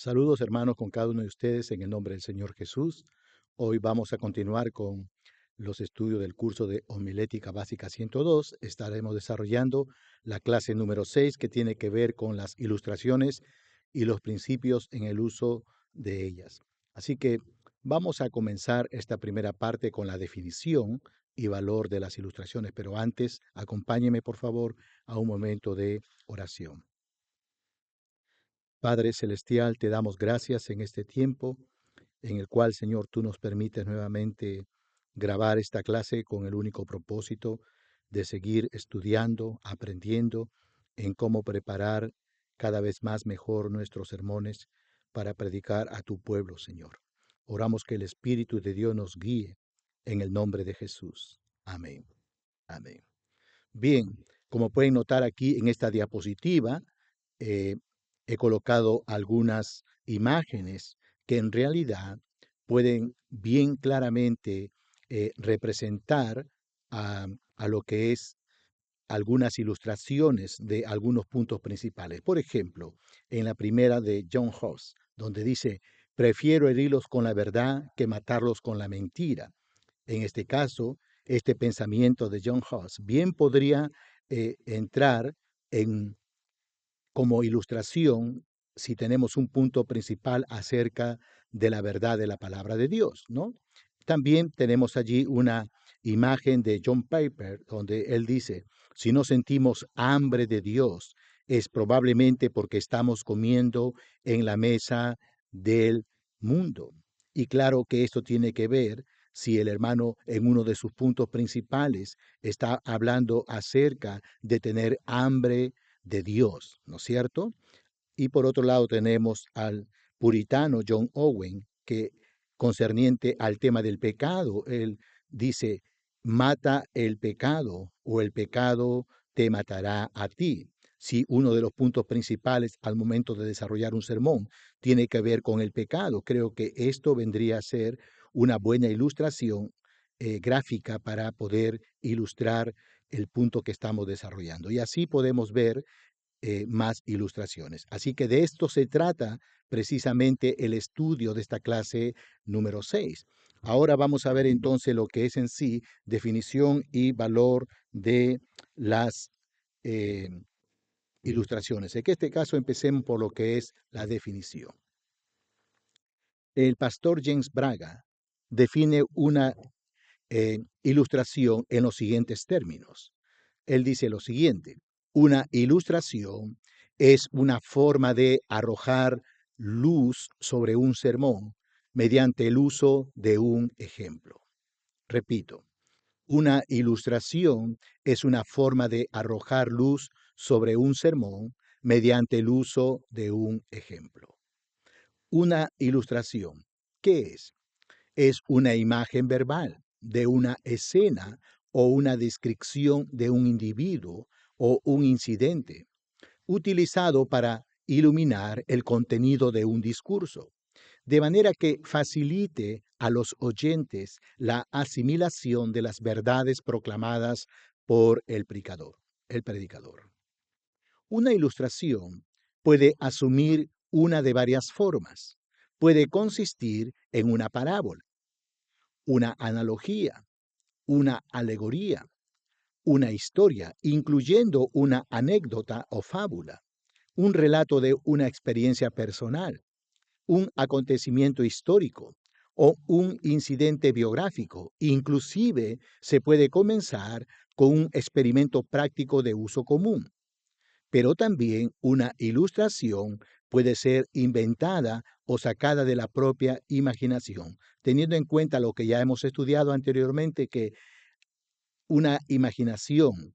Saludos hermanos con cada uno de ustedes en el nombre del Señor Jesús. Hoy vamos a continuar con los estudios del curso de Homilética Básica 102. Estaremos desarrollando la clase número 6 que tiene que ver con las ilustraciones y los principios en el uso de ellas. Así que vamos a comenzar esta primera parte con la definición y valor de las ilustraciones, pero antes acompáñeme por favor a un momento de oración. Padre Celestial, te damos gracias en este tiempo en el cual, Señor, tú nos permites nuevamente grabar esta clase con el único propósito de seguir estudiando, aprendiendo en cómo preparar cada vez más mejor nuestros sermones para predicar a tu pueblo, Señor. Oramos que el Espíritu de Dios nos guíe en el nombre de Jesús. Amén. Amén. Bien, como pueden notar aquí en esta diapositiva, eh, he colocado algunas imágenes que en realidad pueden bien claramente representar a lo que es algunas ilustraciones de algunos puntos principales. Por ejemplo, en la primera de John Hoss, donde dice, prefiero herirlos con la verdad que matarlos con la mentira. En este caso, este pensamiento de John Hoss bien podría entrar en como ilustración si tenemos un punto principal acerca de la verdad de la palabra de Dios, ¿no? También tenemos allí una imagen de John Piper donde él dice, si no sentimos hambre de Dios, es probablemente porque estamos comiendo en la mesa del mundo. Y claro que esto tiene que ver si el hermano en uno de sus puntos principales está hablando acerca de tener hambre de Dios, ¿no es cierto? Y por otro lado tenemos al puritano John Owen, que concerniente al tema del pecado, él dice, mata el pecado o el pecado te matará a ti. Si uno de los puntos principales al momento de desarrollar un sermón tiene que ver con el pecado, creo que esto vendría a ser una buena ilustración gráfica para poder ilustrar el punto que estamos desarrollando. Y así podemos ver más ilustraciones. Así que de esto se trata precisamente el estudio de esta clase número 6. Ahora vamos a ver entonces lo que es en sí definición y valor de las eh, ilustraciones. En este caso empecemos por lo que es la definición. El pastor James Braga define una ilustración en los siguientes términos. Él dice lo siguiente, una ilustración es una forma de arrojar luz sobre un sermón mediante el uso de un ejemplo. Repito, una ilustración es una forma de arrojar luz sobre un sermón mediante el uso de un ejemplo. Una ilustración, ¿qué es? Es una imagen verbal de una escena o una descripción de un individuo o un incidente, utilizado para iluminar el contenido de un discurso, de manera que facilite a los oyentes la asimilación de las verdades proclamadas por el predicador. Una ilustración puede asumir una de varias formas. Puede consistir en una parábola, una analogía, una alegoría, una historia, incluyendo una anécdota o fábula, un relato de una experiencia personal, un acontecimiento histórico o un incidente biográfico. Inclusive se puede comenzar con un experimento práctico de uso común. Pero también una ilustración puede ser inventada o sacada de la propia imaginación, teniendo en cuenta lo que ya hemos estudiado anteriormente, que una imaginación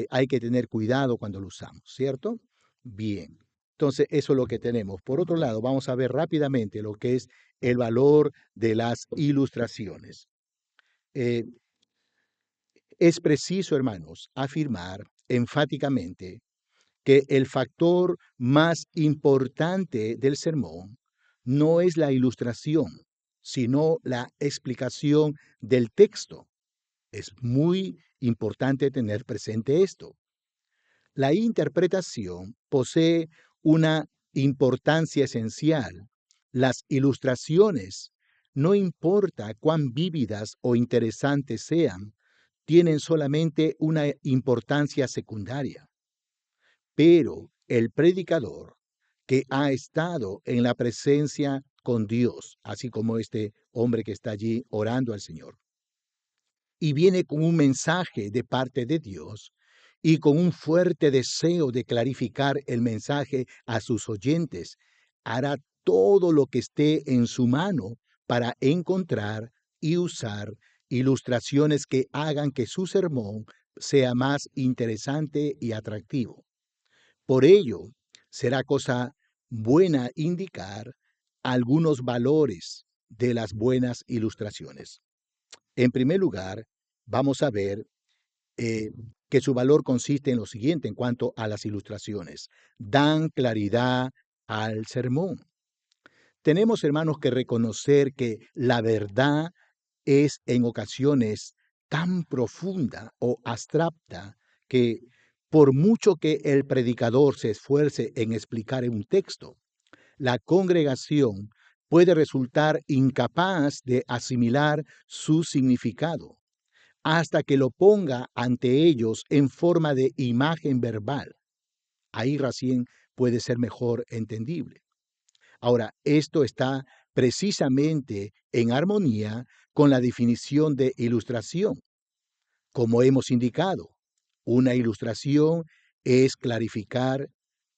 hay que tener cuidado cuando lo usamos, ¿cierto? Bien, entonces eso es lo que tenemos. Por otro lado, vamos a ver rápidamente lo que es el valor de las ilustraciones. Eh, es preciso, hermanos, afirmar enfáticamente que el factor más importante del sermón no es la ilustración, sino la explicación del texto. Es muy importante tener presente esto. La interpretación posee una importancia esencial. Las ilustraciones, no importa cuán vívidas o interesantes sean, tienen solamente una importancia secundaria. Pero el predicador que ha estado en la presencia con Dios, así como este hombre que está allí orando al Señor, y viene con un mensaje de parte de Dios y con un fuerte deseo de clarificar el mensaje a sus oyentes, hará todo lo que esté en su mano para encontrar y usar ilustraciones que hagan que su sermón sea más interesante y atractivo. Por ello, será cosa buena indicar algunos valores de las buenas ilustraciones. En primer lugar, vamos a ver eh, que su valor consiste en lo siguiente en cuanto a las ilustraciones. Dan claridad al sermón. Tenemos, hermanos, que reconocer que la verdad es en ocasiones tan profunda o abstracta que por mucho que el predicador se esfuerce en explicar un texto, la congregación puede resultar incapaz de asimilar su significado hasta que lo ponga ante ellos en forma de imagen verbal. Ahí recién puede ser mejor entendible. Ahora, esto está precisamente en armonía con la definición de ilustración. Como hemos indicado, una ilustración es clarificar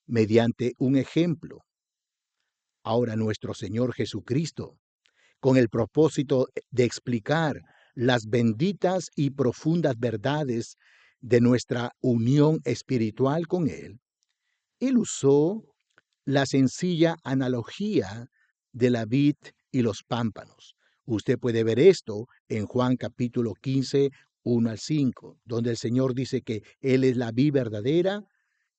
mediante un ejemplo. Ahora, nuestro Señor Jesucristo, con el propósito de explicar las benditas y profundas verdades de nuestra unión espiritual con Él, Él usó la sencilla analogía de la vid y los pámpanos. Usted puede ver esto en Juan capítulo 15, 1 al 5, donde el Señor dice que Él es la vid verdadera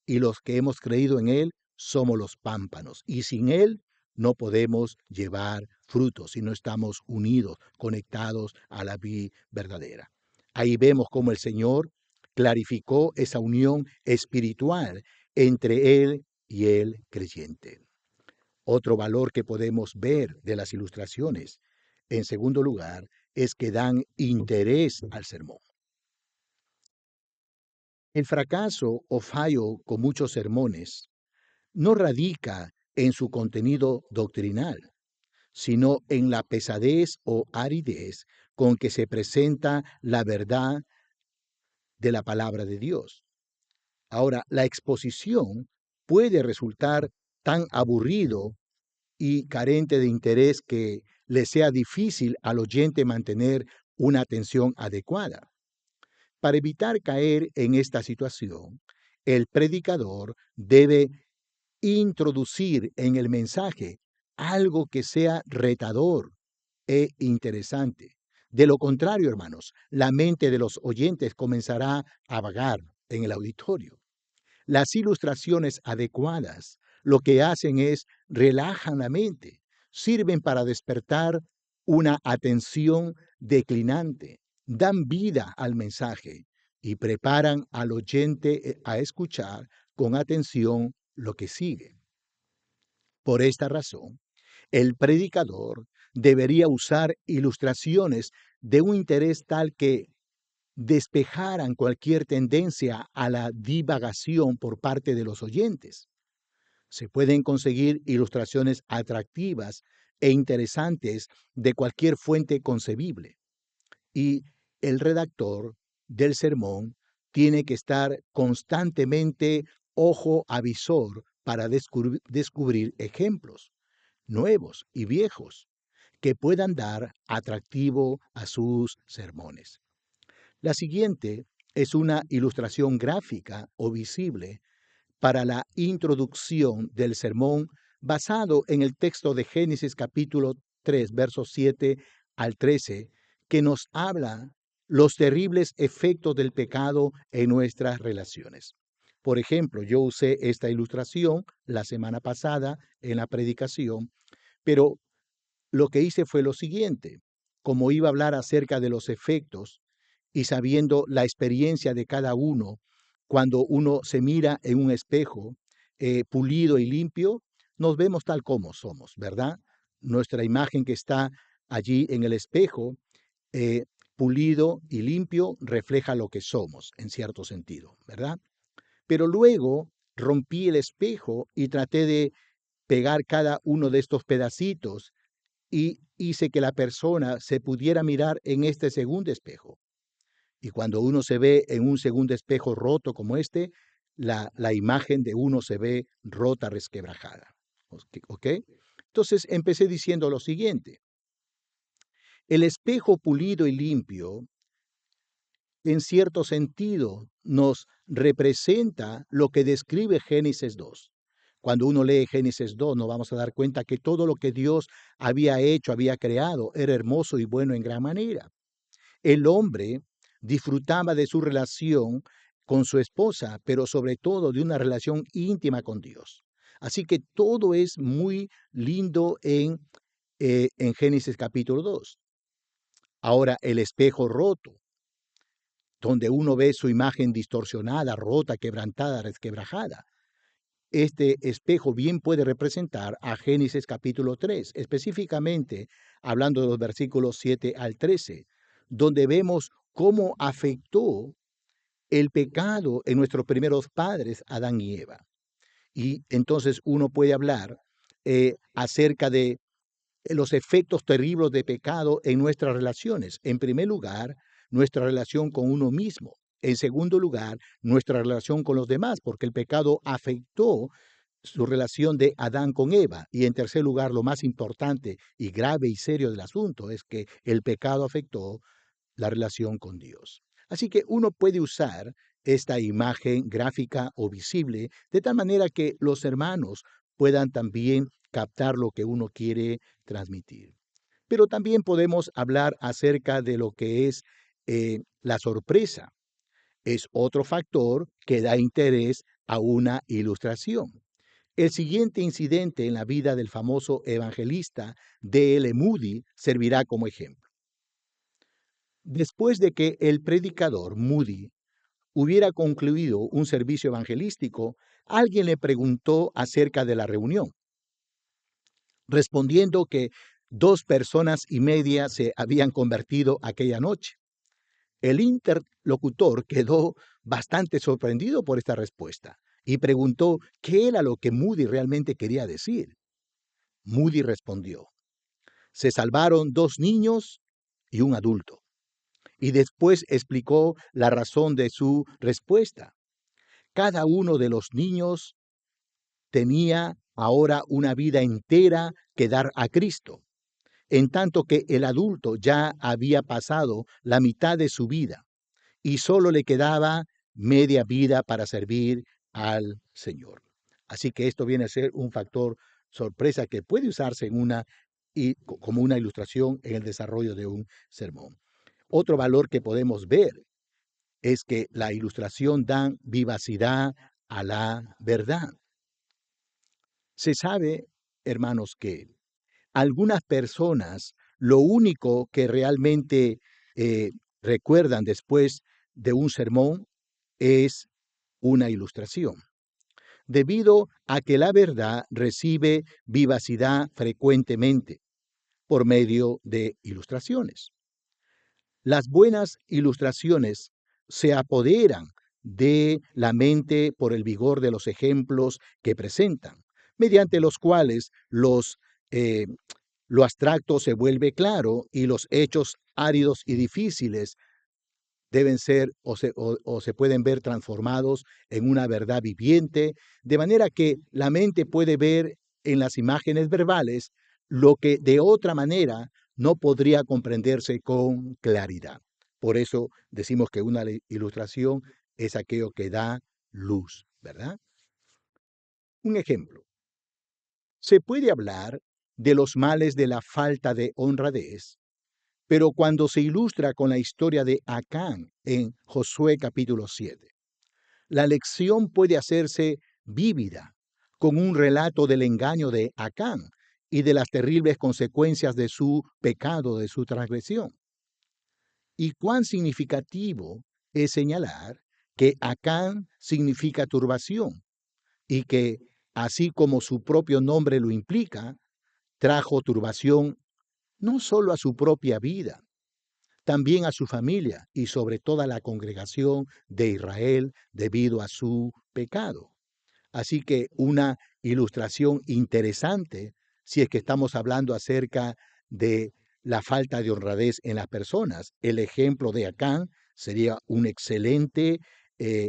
y los que hemos creído en Él somos los pámpanos. Y sin Él no podemos llevar frutos si no estamos unidos, conectados a la vid verdadera. Ahí vemos cómo el Señor clarificó esa unión espiritual entre Él y el creyente. Otro valor que podemos ver de las ilustraciones, en segundo lugar, es que dan interés al sermón. El fracaso o fallo con muchos sermones no radica en su contenido doctrinal, sino en la pesadez o aridez con que se presenta la verdad de la palabra de Dios. Ahora, la exposición puede resultar tan aburrido y carente de interés que le sea difícil al oyente mantener una atención adecuada. Para evitar caer en esta situación, el predicador debe introducir en el mensaje algo que sea retador e interesante. De lo contrario, hermanos, la mente de los oyentes comenzará a vagar en el auditorio. Las ilustraciones adecuadas lo que hacen es relajan la mente, sirven para despertar una atención declinante, dan vida al mensaje y preparan al oyente a escuchar con atención lo que sigue. Por esta razón, el predicador debería usar ilustraciones de un interés tal que despejaran cualquier tendencia a la divagación por parte de los oyentes. Se pueden conseguir ilustraciones atractivas e interesantes de cualquier fuente concebible. Y el redactor del sermón tiene que estar constantemente ojo avisor para descubrir ejemplos nuevos y viejos que puedan dar atractivo a sus sermones. La siguiente es una ilustración gráfica o visible para la introducción del sermón basado en el texto de Génesis capítulo 3, versos 7 al 13, que nos habla los terribles efectos del pecado en nuestras relaciones. Por ejemplo, yo usé esta ilustración la semana pasada en la predicación, pero lo que hice fue lo siguiente. Como iba a hablar acerca de los efectos y sabiendo la experiencia de cada uno, cuando uno se mira en un espejo pulido y limpio, nos vemos tal como somos, ¿verdad? Nuestra imagen que está allí en el espejo, eh, pulido y limpio, refleja lo que somos, en cierto sentido, ¿verdad? Pero luego rompí el espejo y traté de pegar cada uno de estos pedacitos y hice que la persona se pudiera mirar en este segundo espejo. Y cuando uno se ve en un segundo espejo roto como este, la imagen de uno se ve rota, resquebrajada. ¿Ok? Entonces empecé diciendo lo siguiente. El espejo pulido y limpio, en cierto sentido, nos representa lo que describe Génesis 2. Cuando uno lee Génesis 2, nos vamos a dar cuenta que todo lo que Dios había hecho, había creado, era hermoso y bueno en gran manera. El hombre disfrutaba de su relación con su esposa, pero sobre todo de una relación íntima con Dios. Así que todo es muy lindo en Génesis capítulo 2. Ahora, el espejo roto, donde uno ve su imagen distorsionada, rota, quebrantada, resquebrajada. Este espejo bien puede representar a Génesis capítulo 3, específicamente hablando de los versículos 7 al 13, donde vemos cómo afectó el pecado en nuestros primeros padres, Adán y Eva. Y entonces uno puede hablar acerca de los efectos terribles de pecado en nuestras relaciones. En primer lugar, nuestra relación con uno mismo. En segundo lugar, nuestra relación con los demás, porque el pecado afectó su relación de Adán con Eva. Y en tercer lugar, lo más importante y grave y serio del asunto es que el pecado afectó la relación con Dios. Así que uno puede usar esta imagen gráfica o visible de tal manera que los hermanos puedan también captar lo que uno quiere transmitir. Pero también podemos hablar acerca de lo que es la sorpresa. Es otro factor que da interés a una ilustración. El siguiente incidente en la vida del famoso evangelista D.L. Moody servirá como ejemplo. Después de que el predicador Moody hubiera concluido un servicio evangelístico, alguien le preguntó acerca de la reunión, respondiendo que 2,5 personas se habían convertido aquella noche. El interlocutor quedó bastante sorprendido por esta respuesta y preguntó qué era lo que Moody realmente quería decir. Moody respondió, se salvaron 2 niños y un adulto. Y después explicó la razón de su respuesta. Cada uno de los niños tenía ahora una vida entera que dar a Cristo, en tanto que el adulto ya había pasado la mitad de su vida y solo le quedaba media vida para servir al Señor. Así que esto viene a ser un factor sorpresa que puede usarse como una ilustración en el desarrollo de un sermón. Otro valor que podemos ver es que la ilustración da vivacidad a la verdad. Se sabe, hermanos, que algunas personas lo único que realmente eh, recuerdan después de un sermón es una ilustración, debido a que la verdad recibe vivacidad frecuentemente por medio de ilustraciones. Las buenas ilustraciones se apoderan de la mente por el vigor de los ejemplos que presentan, mediante los cuales eh, lo abstracto se vuelve claro y los hechos áridos y difíciles deben ser o se pueden ver transformados en una verdad viviente, de manera que la mente puede ver en las imágenes verbales lo que de otra manera no podría comprenderse con claridad. Por eso decimos que una ilustración es aquello que da luz, ¿verdad? Un ejemplo. Se puede hablar de los males de la falta de honradez, pero cuando se ilustra con la historia de Acán en Josué capítulo 7, la lección puede hacerse vívida con un relato del engaño de Acán y de las terribles consecuencias de su pecado, de su transgresión. Y cuán significativo es señalar que Acán significa turbación y que así como su propio nombre lo implica, trajo turbación no solo a su propia vida, también a su familia y sobre toda la congregación de Israel debido a su pecado. Así que una ilustración interesante, si es que estamos hablando acerca de la falta de honradez en las personas. El ejemplo de Acán sería una excelente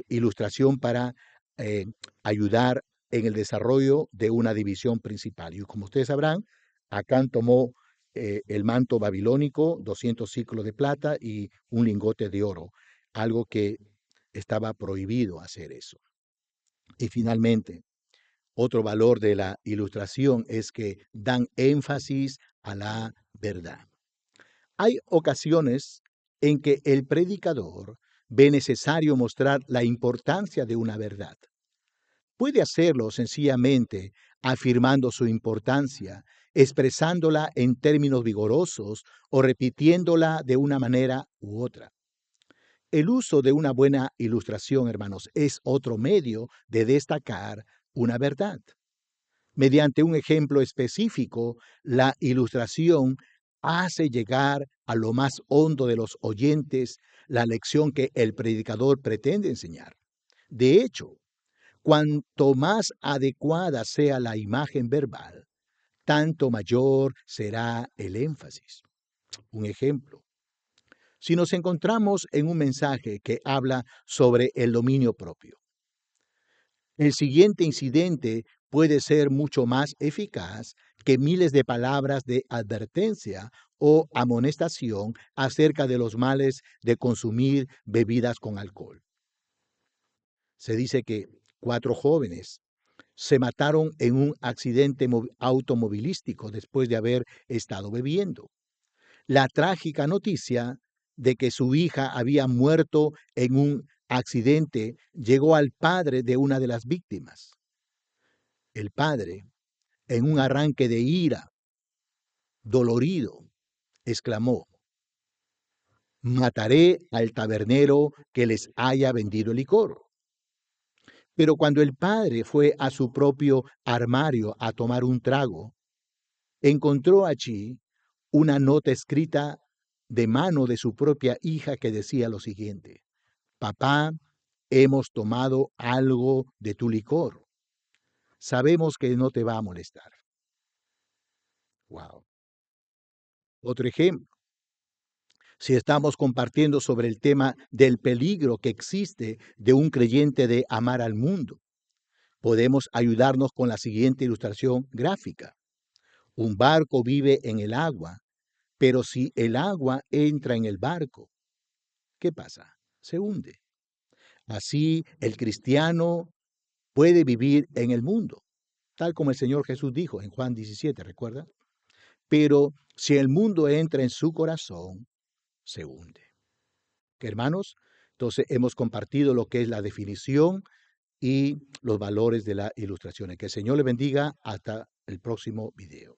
ilustración para eh, ayudar en el desarrollo de una división principal. Y como ustedes sabrán, Acán tomó el manto babilónico, 200 ciclos de plata y un lingote de oro, algo que estaba prohibido hacer eso. Y finalmente, otro valor de la ilustración es que dan énfasis a la verdad. Hay ocasiones en que el predicador ve necesario mostrar la importancia de una verdad. Puede hacerlo sencillamente afirmando su importancia, expresándola en términos vigorosos o repitiéndola de una manera u otra. El uso de una buena ilustración, hermanos, es otro medio de destacar una verdad. Mediante un ejemplo específico, la ilustración hace llegar a lo más hondo de los oyentes la lección que el predicador pretende enseñar. De hecho, cuanto más adecuada sea la imagen verbal, tanto mayor será el énfasis. Un ejemplo. Si nos encontramos en un mensaje que habla sobre el dominio propio, el siguiente incidente puede ser mucho más eficaz que miles de palabras de advertencia o amonestación acerca de los males de consumir bebidas con alcohol. Se dice que 4 jóvenes se mataron en un accidente automovilístico después de haber estado bebiendo. La trágica noticia de que su hija había muerto en un accidente llegó al padre de una de las víctimas. El padre, en un arranque de ira, dolorido, exclamó: mataré al tabernero que les haya vendido el licor. Pero cuando el padre fue a su propio armario a tomar un trago, encontró allí una nota escrita de mano de su propia hija que decía lo siguiente: papá, hemos tomado algo de tu licor. Sabemos que no te va a molestar. Wow. Otro ejemplo. Si estamos compartiendo sobre el tema del peligro que existe de un creyente de amar al mundo, podemos ayudarnos con la siguiente ilustración gráfica. Un barco vive en el agua, pero si el agua entra en el barco, ¿qué pasa? Se hunde. Así el cristiano puede vivir en el mundo, tal como el Señor Jesús dijo en Juan 17, ¿recuerda? Pero si el mundo entra en su corazón, se hunde. ¿Qué, hermanos? Entonces hemos compartido lo que es la definición y los valores de la ilustración. Que el Señor le bendiga hasta el próximo video.